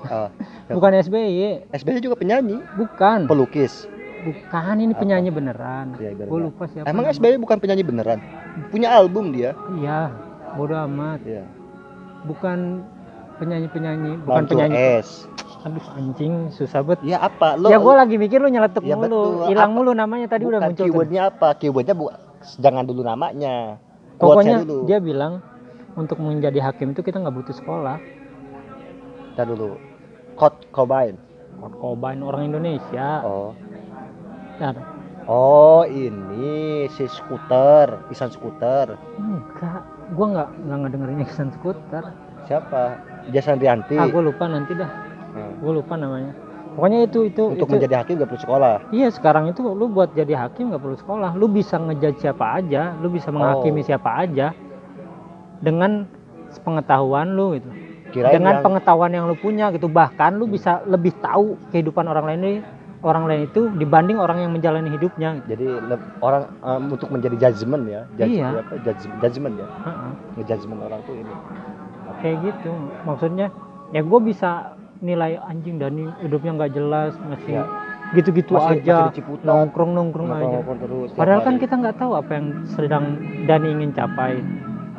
Bukan SBY. SBY juga penyanyi. Bukan. Pelukis. Bukan, ini penyanyi beneran. Ya, gue lupa siapa. Emang SBY bukan penyanyi beneran? Punya album dia. Iya, bodo amat. Iya. Bukan penyanyi, bukan Mantul penyanyi. S. Aduh anjing, susah banget. Ya apa? Ya gue lagi mikir lu nyeletuk ya mulu. Betul. Hilang mulu namanya tadi. Bukan udah muncul. Keywordnya apa? Keywordnya jangan dulu namanya. Pokoknya dulu. Dia bilang untuk menjadi hakim itu kita nggak butuh sekolah. Kita dulu. Kurt Cobain Orang Indonesia. Oh. Bentar. Oh ini si Isan Skuter. Enggak, gue nggak ngedengerin Isan Skuter. Siapa? Jason Rianti. Gue lupa nanti dah. Gue lupa namanya. Pokoknya itu untuk menjadi hakim gak perlu sekolah. Iya, sekarang itu lu buat jadi hakim gak perlu sekolah. Lu bisa ngejudge siapa aja, lu bisa menghakimi siapa aja dengan pengetahuan lu gitu. Dengan pengetahuan yang lu punya gitu. Bahkan lu bisa lebih tahu kehidupan orang lain itu dibanding orang yang menjalani hidupnya. Jadi orang untuk menjadi judgement ya. Iya. Judgement ya. Ngejudgement orang tuh ini. Kayak gitu. Maksudnya ya gue bisa nilai anjing Dani hidupnya nggak jelas, masih gitu-gitu Masih aja, di Ciputat, nongkrong aja. nongkrong terus tiap Padahal kan hari. kita nggak tahu apa yang sedang Dani ingin capai,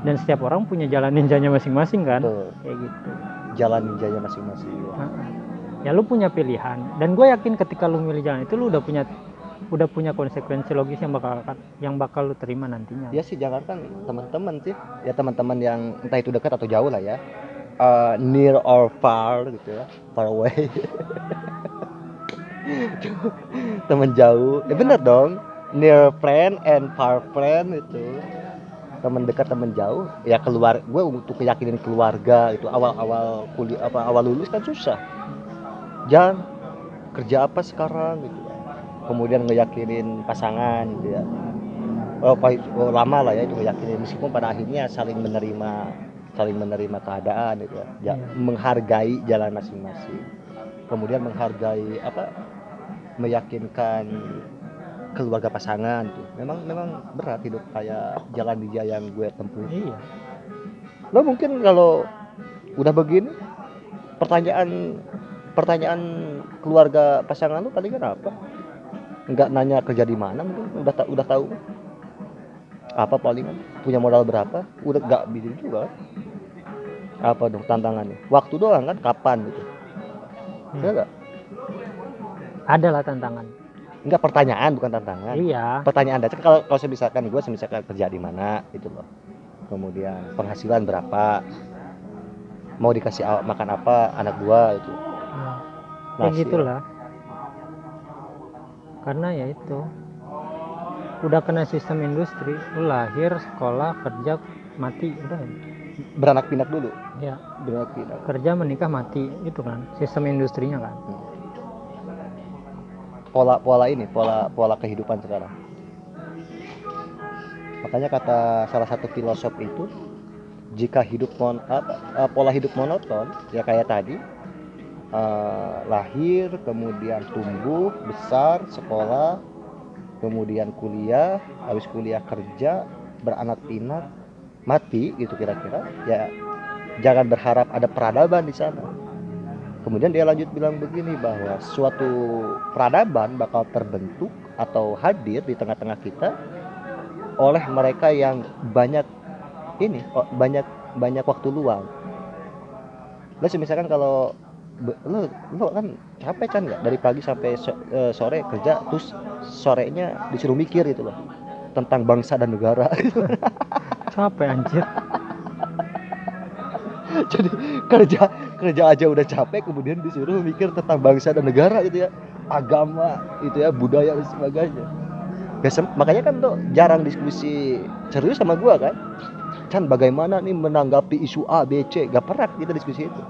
dan setiap orang punya jalan ninjanya masing-masing kan. Betul. Kayak gitu. Jalan ninjanya masing-masing. Heeh. Ya lu punya pilihan, dan gue yakin ketika lu milih jalan itu lu udah punya konsekuensi logis yang bakal lu terima nantinya. Ya sih, jangan kan teman-teman sih, ya teman-teman yang entah itu dekat atau jauh lah ya, near or far gitu ya, far away. Teman jauh, ya bener dong, near friend and far friend itu, teman dekat teman jauh. Ya keluar, gue untuk keyakinan keluarga itu awal kuliah awal lulus kan susah. Jangan kerja apa sekarang gitu, kemudian ngeyakinin pasangan gitu ya. Lama lah ya itu ngeyakinin, meskipun pada akhirnya saling menerima keadaan gitu ya. Menghargai jalan masing-masing, kemudian menghargai meyakinkan keluarga pasangan tuh. Memang berat hidup kayak jalan dia yang gue tempuh. Iya. Lo mungkin kalau udah begini, pertanyaan keluarga pasangan lu paling kan apa? Nggak nanya kerja di mana, mungkin udah tahu apa, palingan punya modal berapa, udah nggak bikin juga. Apa dong tantangannya? Waktu doang kan, kapan gitu? Enggak. Ada lah tantangan. Enggak, pertanyaan bukan tantangan. Iya. Pertanyaan dasar, kalau misalkan gue kerja di mana gitu loh. Kemudian penghasilan berapa? Mau dikasih makan apa anak gua itu. Kayak gitulah. Karena ya itu udah kena sistem industri, lu lahir, sekolah, kerja, mati, udah. Beranak pinak dulu. Ya. Beranak pinak. Kerja, menikah, mati, itu kan sistem industrinya kan. Pola kehidupan sekarang. Makanya kata salah satu filosof itu, jika pola hidup monoton ya kayak tadi, lahir, kemudian tumbuh besar, sekolah, kemudian kuliah, habis kuliah kerja, beranak pinak, mati gitu kira-kira, ya jangan berharap ada peradaban di sana. Kemudian dia lanjut bilang begini, bahwa suatu peradaban bakal terbentuk atau hadir di tengah-tengah kita oleh mereka yang banyak waktu luang. Misalkan kalau lo kan capek kan, nggak dari pagi sampai sore kerja, terus sorenya disuruh mikir gitu loh tentang bangsa dan negara. Capek anjir. Jadi kerja aja udah capek, kemudian disuruh mikir tentang bangsa dan negara gitu ya, agama itu ya, budaya dan sebagainya. Makanya kan tuh jarang diskusi serius sama gua kan bagaimana nih menanggapi isu A, B, C, gak pernah kita diskusi itu.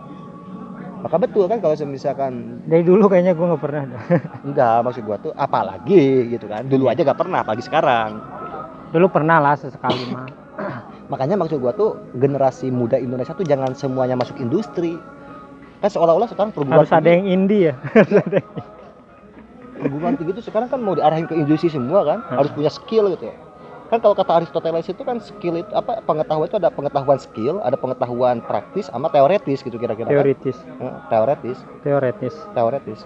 Maka betul kan kalau misalkan dari dulu kayaknya gua nggak pernah. Enggak, maksud gua tuh apalagi gitu kan, dulu aja gak pernah, apalagi sekarang. Dulu pernah lah sesekali mah. Makanya maksud gua tuh generasi muda Indonesia tuh jangan semuanya masuk industri. Kan seolah-olah sekarang perguruan harus ada yang indie ya. Perguruan tinggi itu sekarang kan mau diarahin ke industri semua kan, harus punya skill gitu ya. Kan kalau kata Aristoteles itu kan skill itu pengetahuan itu ada pengetahuan skill, ada pengetahuan praktis sama teoretis gitu kira-kira. Teoritis. Teoretis.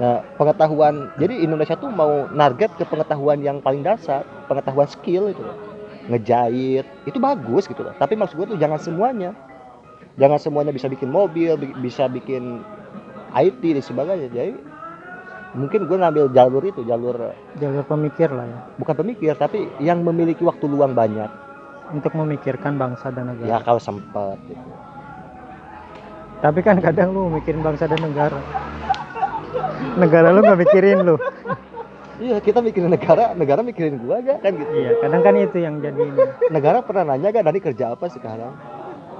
Nah, pengetahuan, jadi Indonesia tuh mau target ke pengetahuan yang paling dasar, pengetahuan skill itu loh. Ngejahit, itu bagus gitu loh. Tapi maksud gue tuh jangan semuanya bisa bikin mobil, bisa bikin IT dan sebagainya. Jadi mungkin gue ngambil jalur pemikir lah ya. Bukan pemikir, tapi yang memiliki waktu luang banyak untuk memikirkan bangsa dan negara. Ya kalau sempat gitu. Tapi kan kadang lu mikirin bangsa dan negara. Negara lu nggak mikirin lu. Iya, kita mikirin negara mikirin gua gak kan gitu. Iya, kadang kan itu yang jadi ini. Negara pernah nanya gak Dani kerja apa sekarang?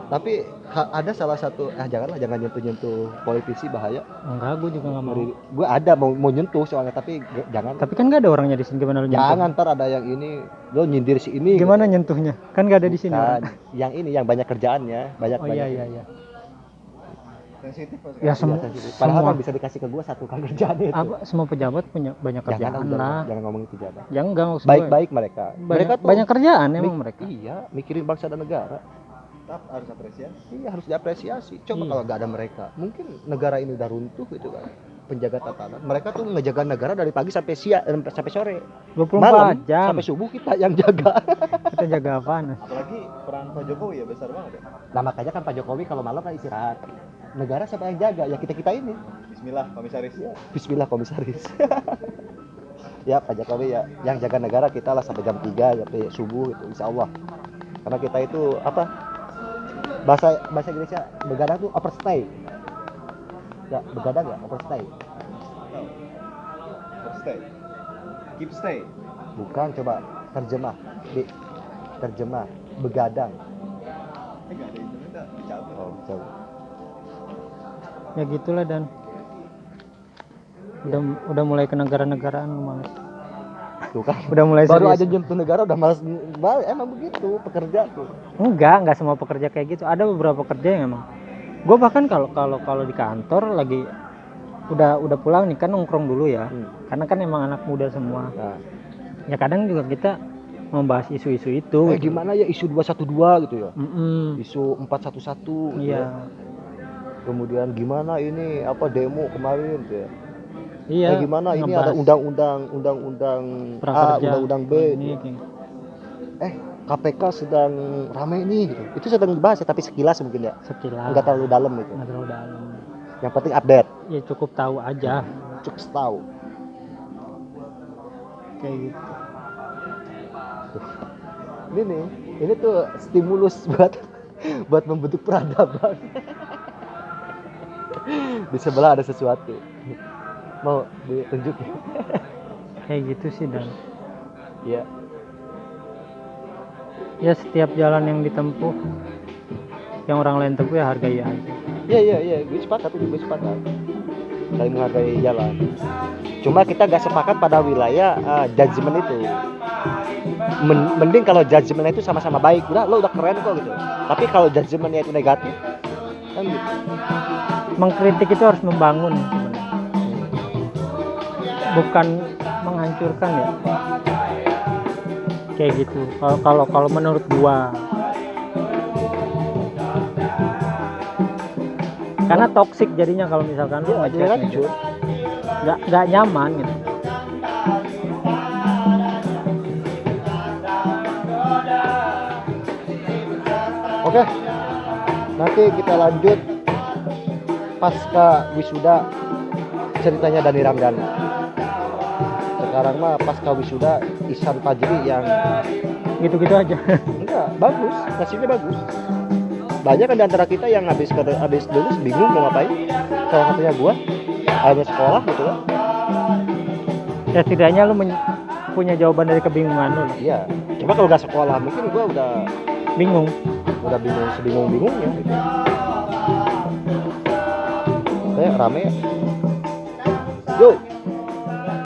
Tapi ada salah satu, jangan nyentuh politisi, bahaya. Enggak, gue juga nggak mau. Gue ada mau nyentuh soalnya, tapi jangan. Tapi kan nggak ada orangnya di sini, gimana lu nyentuh? Jangan, ntar ada yang ini, lo nyindir si ini. Gimana gitu. Nyentuhnya? Kan nggak ada di sini. Yang ini, yang banyak kerjaannya, banyak. Iya. Sensitif. Ya padahal bisa dikasih ke gue satu kali kerjaan itu. Semua pejabat punya banyak kerjaan lah. Jangan ngomongin pejabat. Ya enggak, maksud baik mereka. Mereka tuh banyak kerjaan emang mereka. Iya, mikirin bangsa dan negara. Harus apresiasi. Iya, harus diapresiasi. Coba kalau nggak ada mereka, mungkin negara ini udah runtuh gitu kan. penjaga tatanan. Mereka tuh ngejaga negara dari pagi sampai siang sampai sore. 24 Malam jam. sampai subuh kita yang jaga. Kita jaga apaan? Apalagi peran Pak Jokowi ya besar banget ya. Nah makanya kan Pak Jokowi kalau malam kan istirahat. Negara siapa yang jaga? Ya kita ini. Bismillah komisaris. Ya, Bismillah komisaris. Ya Pak Jokowi ya yang jaga negara kita lah sampai jam 3 sampai subuh itu insya Allah. Karena kita itu apa? Bahasa Inggrisnya begadang tuh overstay. Ya, begadang ya overstay. Stay. Keep stay. Bukan, coba terjemah. Terjemah begadang. Enggak ada itu minta dicabut. Oh, coba. Ya gitulah dan udah mulai ke negara-negaraan lu males. Tuh kan. Udah mulai Baru serius. aja nyentuh negara udah malas. Emang begitu pekerja tuh. Enggak semua pekerja kayak gitu. Ada beberapa pekerja yang emang. Gue bahkan kalau di kantor lagi udah pulang nih kan nongkrong dulu ya. Karena kan emang anak muda semua. Nah, Ya kadang juga kita membahas isu-isu itu. gitu. gimana ya isu 212 gitu ya? Mm-mm. Isu 411 gitu ya. Iya. Kemudian gimana ini apa demo kemarin gitu ya? Iya. Gimana ini ngebahas ada undang-undang A, prakerja. undang-undang B. Ini, gitu. kayak KPK sedang rame nih gitu. Itu sedang dibahas ya tapi sekilas mungkin ya. sekilas. Enggak terlalu dalam gitu. Nggak terlalu dalam. Yang penting update, Ya cukup tahu aja cukup tahu. kayak gitu. Ini nih, ini tuh stimulus buat membentuk peradaban. Di sebelah ada sesuatu. Mau ditunjukin? Kayak gitu sih dan Iya. ya setiap jalan yang ditempuh yang orang lain tempuh ya hargai aja. Iya, gue sepakat. Saling menghargai jalan. Cuma kita gak sepakat pada wilayah judgement itu. Mending kalau judgement itu sama-sama baik, lo udah keren kok gitu. Tapi kalau judgementnya itu negatif, kan gitu. Mengkritik itu harus membangun sebenarnya. Bukan menghancurkan ya. Kayak gitu. Kalau menurut gua. Karena toksik jadinya kalau misalkan lu Iya, ngejudge hancur. nggak nyaman gitu. Oke, nanti kita lanjut pasca wisuda ceritanya Dani Ramdhani. Sekarang mah pasca wisuda Ihsan Fajri yang Gitu-gitu aja. enggak bagus, nasibnya bagus. Banyak kan di antara kita yang habis lulus bingung mau ngapain. Salah satunya gua, habis sekolah gitu kan. Ya setidaknya lu punya jawaban dari kebingungan lu. Iya. Cuma kalau nggak sekolah mungkin gua udah Bingung. bingung sebingung-bingungnya gitu. Kayak rame ya. Yo.